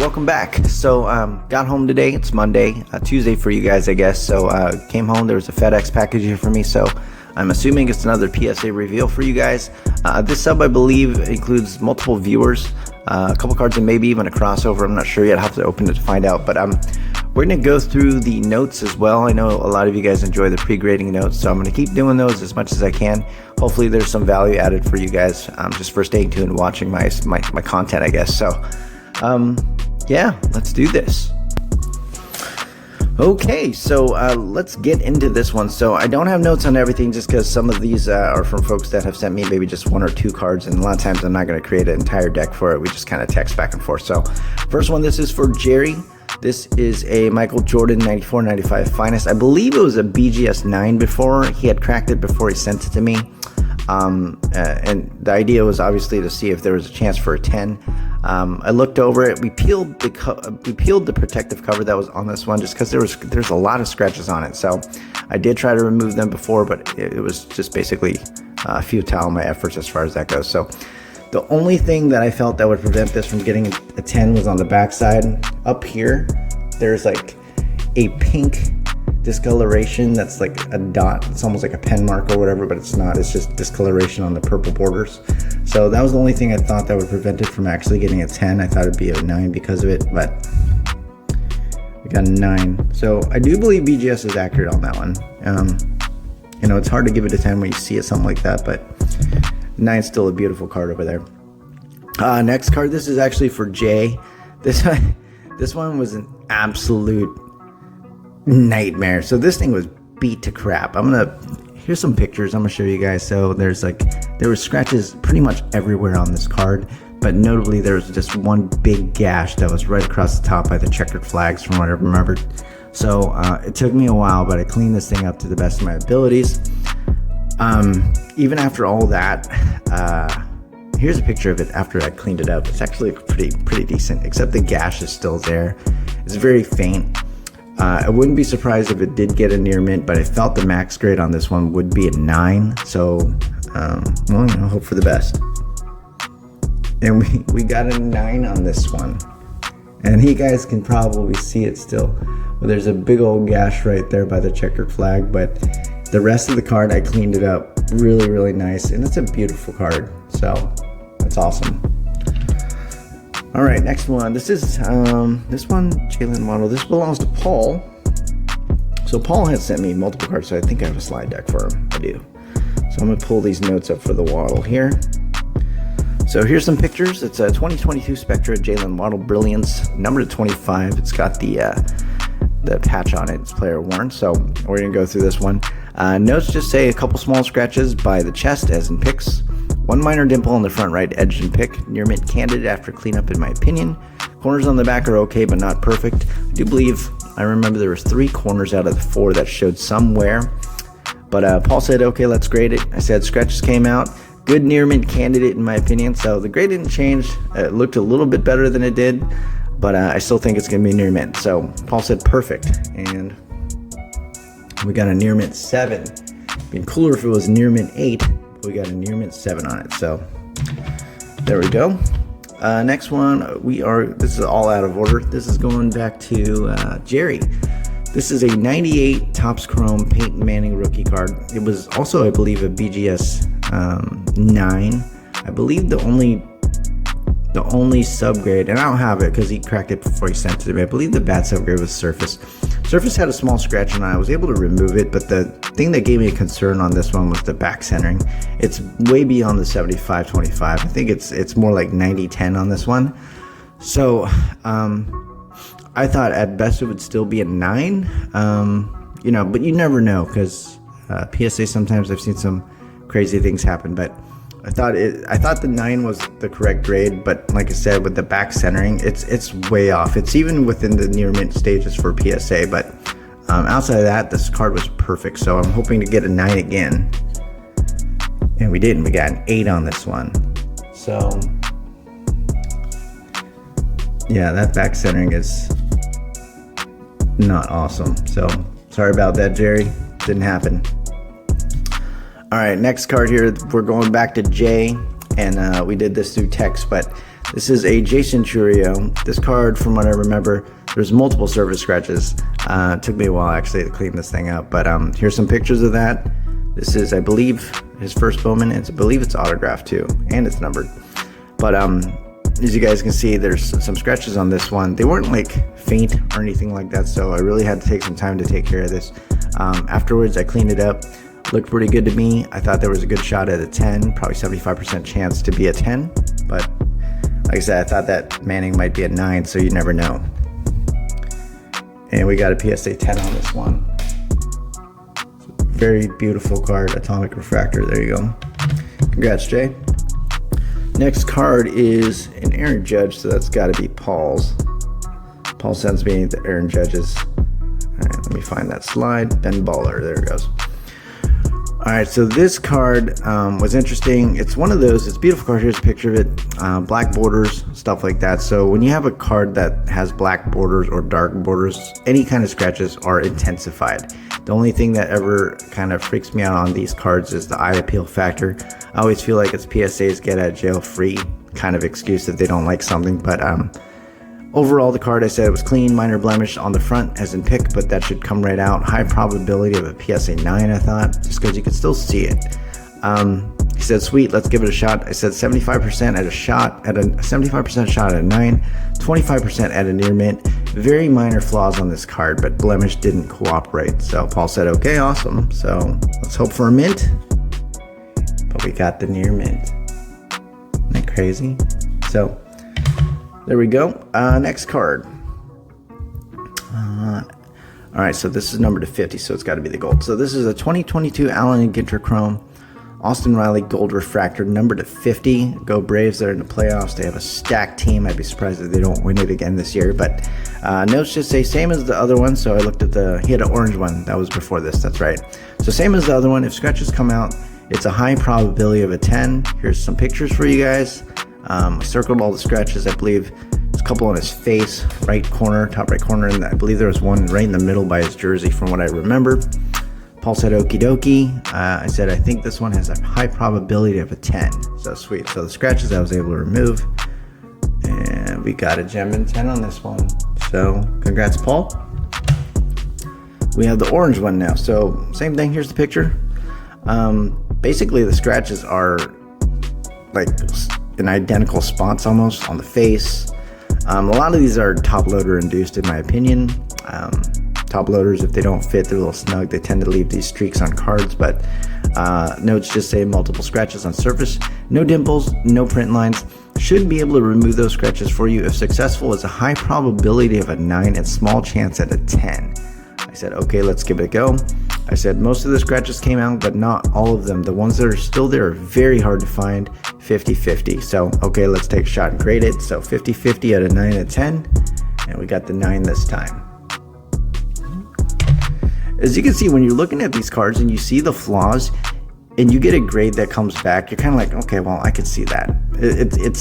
welcome back. So got home today. It's Monday, Tuesday for you guys, I guess. So came home. There was a FedEx package here for me. So I'm assuming it's another PSA reveal for you guys. This sub, I believe, includes multiple viewers, a couple cards, and maybe even a crossover. I'm not sure yet. I'll have to open it to find out. But we're going to go through the notes as well. I know a lot of you guys enjoy the pre-grading notes, so I'm going to keep doing those as much as I can. Hopefully there's some value added for you guys just for staying tuned and watching my content, I guess. So yeah, let's do this. Okay, so let's get into this one. So I don't have notes on everything just because some of these are from folks that have sent me maybe just one or two cards, and a lot of times I'm not going to create an entire deck for it. We just kind of text back and forth. So first one, this is for Jerry. This is a Michael Jordan 94-95 Finest. I believe it was a BGS 9 before. He had cracked it before he sent it to me. And the idea was obviously to see if there was a chance for a 10. I looked over it. We peeled the protective cover that was on this one just because there's a lot of scratches on it. So I did try to remove them before, but it was just basically futile, my efforts as far as that goes. So the only thing that I felt that would prevent this from getting a 10 was on the back side. Up here, there's like a pink discoloration that's like a dot. It's almost like a pen mark or whatever, but it's not. It's just discoloration on the purple borders. So that was the only thing I thought that would prevent it from actually getting a 10. I thought it'd be a 9 because of it, but we got a 9. So I do believe BGS is accurate on that one. You know, it's hard to give it a 10 when you see it something like that, but 9 is still a beautiful card over there. Next card, this is actually for Jay. This one was an absolute nightmare. So this thing was beat to crap. Here's some pictures I'm gonna show you guys. So there were scratches pretty much everywhere on this card, but notably there was just one big gash that was right across the top by the checkered flags from what I remembered. So it took me a while, but I cleaned this thing up to the best of my abilities. Even after all that, here's a picture of it after I cleaned it up. It's actually pretty decent, except the gash is still there. It's very faint. I wouldn't be surprised if it did get a near mint, but I felt the max grade on this one would be a 9. So, well, you know, hope for the best. And we got a 9 on this one. And you guys can probably see it still. But there's a big old gash right there by the checkered flag. But the rest of the card, I cleaned it up really, really nice. And it's a beautiful card. So, that's awesome. All right, next one. This is this one, Jalen Waddle. This belongs to Paul. So Paul has sent me multiple cards, so I think I have a slide deck for him. I do. So I'm gonna pull these notes up for the Waddle here. So here's some pictures. It's a 2022 Spectra Jalen Waddle Brilliance, number 25. It's got the patch on it. It's player worn. So we're gonna go through this one. Notes just say a couple small scratches by the chest, as in pics. One minor dimple on the front right edge and pick. Near mint candidate after cleanup in my opinion. Corners on the back are okay but not perfect. I do believe I remember there was 3 corners out of the 4 that showed some wear. But Paul said, okay, let's grade it. I said scratches came out. Good near mint candidate in my opinion. So the grade didn't change. It looked a little bit better than it did. But I still think it's going to be near mint. So Paul said perfect. And we got a near mint 7. It'd been cooler if it was near mint 8. We got a near mint 7 on it, so there we go. Next one, this is all out of order. This is going back to Jerry. This is a 98 Topps Chrome Peyton Manning rookie card. It was also, I believe, a BGS 9. I believe the only subgrade, and I don't have it because he cracked it before he sent it to me. I believe the bad subgrade was Surface. Surface had a small scratch and I was able to remove it, but the thing that gave me a concern on this one was the back centering. It's way beyond the 75-25. I think it's more like 90-10 on this one. So I thought at best it would still be a 9. You know, but you never know because PSA, sometimes I've seen some crazy things happen, but I thought the 9 was the correct grade, but like I said, with the back centering, it's way off. It's even within the near mint stages for PSA, but outside of that, this card was perfect. So I'm hoping to get a 9 again, and we didn't. We got an 8 on this one. So yeah, that back centering is not awesome. So sorry about that, Jerry. Didn't happen. All right, next card here, we're going back to Jay, and we did this through text, but This is a Jason Churio. This card, from what I remember, there's multiple surface scratches. It took me a while actually to clean this thing up, but here's some pictures of that. This is, I believe, his first Bowman. I believe it's autographed too, and it's numbered. But as you guys can see, there's some scratches on this one. They weren't like faint or anything like that, so I really had to take some time to take care of this. Afterwards, I cleaned it up. Looked pretty good to me. I thought there was a good shot at a 10, probably 75% chance to be a 10, but like I said, I thought that Manning might be a 9, so you never know. And we got a PSA 10 on this one. Very beautiful card, Atomic Refractor. There you go. Congrats, Jay. Next card is an Aaron Judge, so that's got to be Paul's. Paul sends me the Aaron Judges. All right, let me find that slide. Ben Baller, there it goes. All right, so this card was interesting. It's one of those, it's a beautiful card. Here's a picture of it. Black borders, stuff like that. So when you have a card that has black borders or dark borders, any kind of scratches are intensified. The only thing that ever kind of freaks me out on these cards is the eye appeal factor. I always feel like it's PSA's get out of jail free kind of excuse if they don't like something, but overall, the card, I said it was clean, minor blemish on the front as in pick, but that should come right out. High probability of a PSA 9, I thought, just because you could still see it. He said, sweet, let's give it a shot. I said 75% at a shot, at a 75% shot at a 9, 25% at a near mint. Very minor flaws on this card, but blemish didn't cooperate. So Paul said, okay, awesome. So let's hope for a mint. But we got the near mint. Isn't that crazy? So there we go. Next card. All right, so this is numbered to 50, so it's got to be the gold. So this is a 2022 Allen and Ginter Chrome. Austin Riley Gold Refractor, numbered to 50. Go Braves, they're in the playoffs. They have a stacked team. I'd be surprised if they don't win it again this year. But notes just say same as the other one. So I looked at he had an orange one. That was before this, that's right. So same as the other one. If scratches come out, it's a high probability of a 10. Here's some pictures for you guys. I circled all the scratches. I believe there's a couple on his face, right corner, top right corner, and I believe there was one right in the middle by his jersey from what I remember. Paul said okie dokie. I said I think this one has a high probability of a 10. So sweet. So the scratches I was able to remove, and we got a gem and 10 on this one. So congrats, Paul. We have the orange one now. So same thing. Here's the picture. Basically the scratches are like in identical spots almost on the face. A lot of these are top loader induced in my opinion. Top loaders, if they don't fit, they're a little snug. They tend to leave these streaks on cards, but notes just say multiple scratches on surface. No dimples, no print lines. Should be able to remove those scratches for you. If successful, it's a high probability of a 9 and small chance at a 10. I said, okay, let's give it a go. I said most of the scratches came out, but not all of them. The ones that are still there are very hard to find. 50-50. So, okay, let's take a shot and grade it. So 50-50 at a 9 and 10, and we got the 9 this time. As you can see, when you're looking at these cards and you see the flaws and you get a grade that comes back, you're kind of like, okay, well, I can see that. It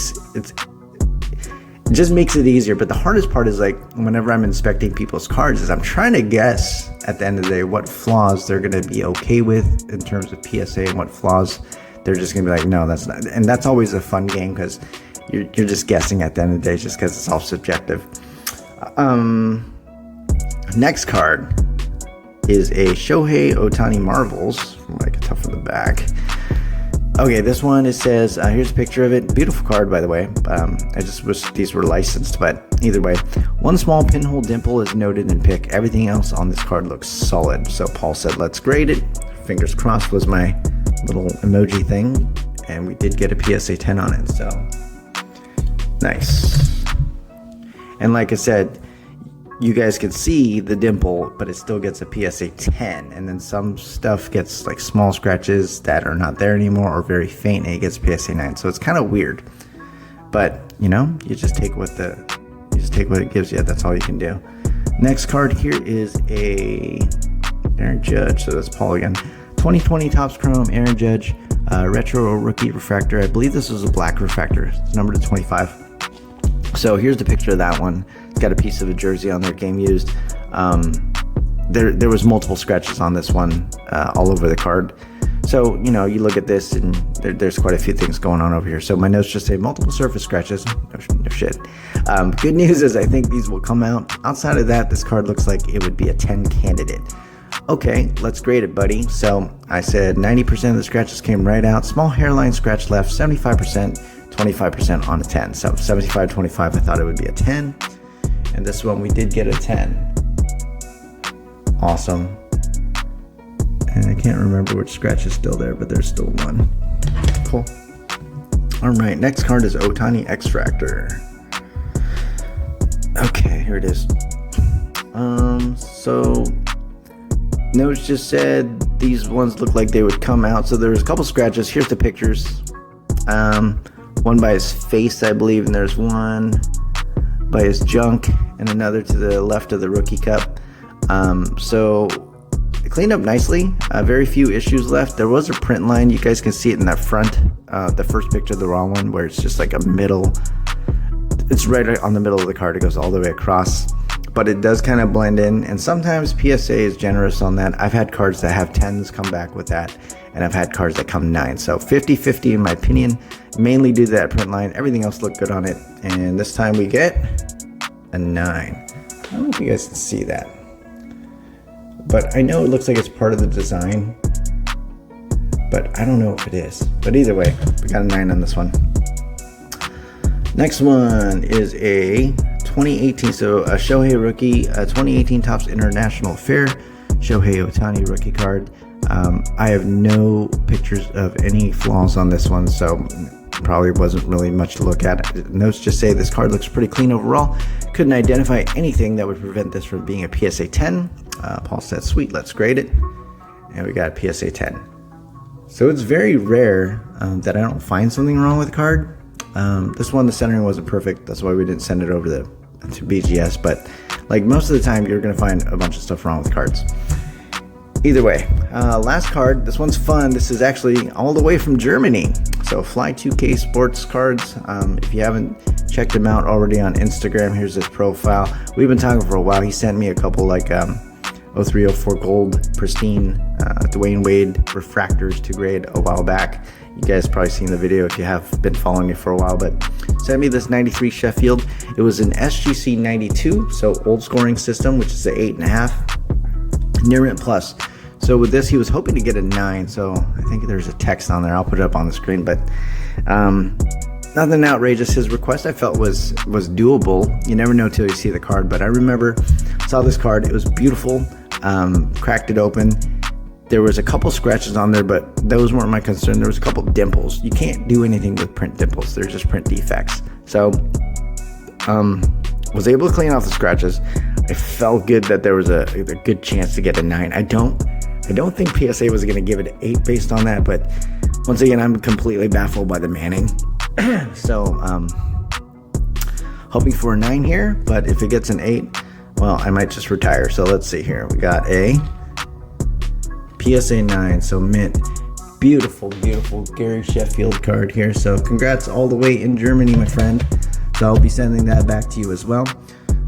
just makes it easier. But the hardest part is like whenever I'm inspecting people's cards is I'm trying to guess at the end of the day what flaws they're going to be okay with in terms of PSA and what flaws they're just going to be like, no, that's not. And that's always a fun game because you're just guessing at the end of the day just because it's all subjective. Next card is a Shohei Otani Marvels from what I can tell from the back. Okay, this one, it says, here's a picture of it. Beautiful card, by the way. I just wish these were licensed, but either way. One small pinhole dimple is noted in pick. Everything else on this card looks solid. So Paul said, let's grade it. Fingers crossed was my little emoji thing. And we did get a PSA 10 on it, so nice. And like I said, you guys can see the dimple, but it still gets a PSA 10. And then some stuff gets like small scratches that are not there anymore or very faint and it gets PSA 9. So it's kind of weird. But, you know, you just take what it gives you. That's all you can do. Next card here is a Aaron Judge. So that's Paul again. 2020 Topps Chrome, Aaron Judge, Retro Rookie Refractor. I believe this is a black refractor. It's numbered to 25. So here's the picture of that one. It's got a piece of a jersey on there, game used. There was multiple scratches on this one all over the card. So, you know, you look at this and there's quite a few things going on over here. So my notes just say multiple surface scratches. No shit. Good news is I think these will come out. Outside of that, this card looks like it would be a 10 candidate. Okay, let's grade it, buddy. So I said 90% of the scratches came right out. Small hairline scratch left, 75%, 25% on a 10. So 75, 25, I thought it would be a 10. And this one we did get a 10. Awesome. And I can't remember which scratch is still there, but there's still one. Cool. All right, next card is Otani Extractor. Okay, here it is. So notes just said these ones look like they would come out. So there's a couple scratches. Here's the pictures. One by his face, I believe, and there's one by his junk, and another to the left of the rookie cup. So it cleaned up nicely. Very few issues left. There was a print line. You guys can see it in that front, the first picture, the wrong one, where it's just like a middle. It's right on the middle of the card. It goes all the way across, but it does kind of blend in. And sometimes PSA is generous on that. I've had cards that have 10s come back with that, and I've had cards that come 9. So 50-50 in my opinion, mainly due to that print line. Everything else looked good on it. And this time we get a 9. I don't know if you guys can see that, but I know it looks like it's part of the design, but I don't know if it is. But either way, we got a 9 on this one. Next one is a 2018, so a Shohei rookie, a 2018 Topps International Fair Shohei Otani rookie card. I have no pictures of any flaws on this one, so probably wasn't really much to look at. Notes just say this card looks pretty clean overall. Couldn't identify anything that would prevent this from being a PSA 10. Paul said, sweet, let's grade it. And we got a PSA 10. So it's very rare that I don't find something wrong with the card. This one, the centering wasn't perfect. That's why we didn't send it over to BGS. But like most of the time, you're going to find a bunch of stuff wrong with cards. Either way, last card. This one's fun. This is actually all the way from Germany. So Fly 2K Sports cards. If you haven't checked him out already on Instagram, here's his profile. We've been talking for a while. He sent me a couple like 03, 04 gold pristine Dwayne Wade refractors to grade a while back. You guys probably seen the video if you have been following me for a while, but sent me this 93 Sheffield. It was an SGC 92, so old scoring system, which is an 8.5, near mint plus. So with this, he was hoping to get a 9, so I think there's a text on there. I'll put it up on the screen, but nothing outrageous. His request I felt was doable. You never know till you see the card, but I remember, saw this card. It was beautiful. Cracked it open. There was a couple scratches on there, but those weren't my concern. There was a couple dimples. You can't do anything with print dimples. They're just print defects. So was able to clean off the scratches. I felt good that there was a good chance to get a 9. I don't think PSA was going to give it an 8 based on that, but once again, I'm completely baffled by the Manning. So hoping for a 9 here, but if it gets an 8, well, I might just retire. So let's see here. We got a PSA 9, so mint. Beautiful, beautiful Gary Sheffield card here. So congrats all the way in Germany, my friend. So I'll be sending that back to you as well.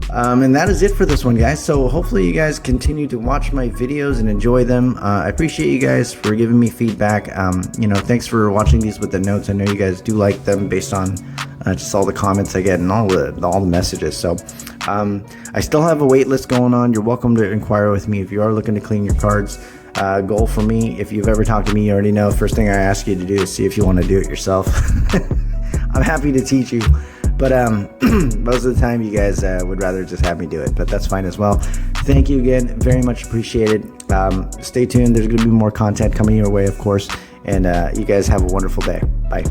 And that is it for this one, guys. So hopefully you guys continue to watch my videos and enjoy them. I appreciate you guys for giving me feedback. You know, thanks for watching these with the notes. I know you guys do like them based on just all the comments I get and all the messages. So I still have a wait list going on. You're welcome to inquire with me if you are looking to clean your cards. Goal for me, if you've ever talked to me, you already know, first thing I ask you to do is see if you want to do it yourself. I'm happy to teach you, but most of the time you guys would rather just have me do it, but that's fine as well. Thank you again, very much appreciated. Stay tuned, there's going to be more content coming your way, of course, and you guys have a wonderful day. Bye.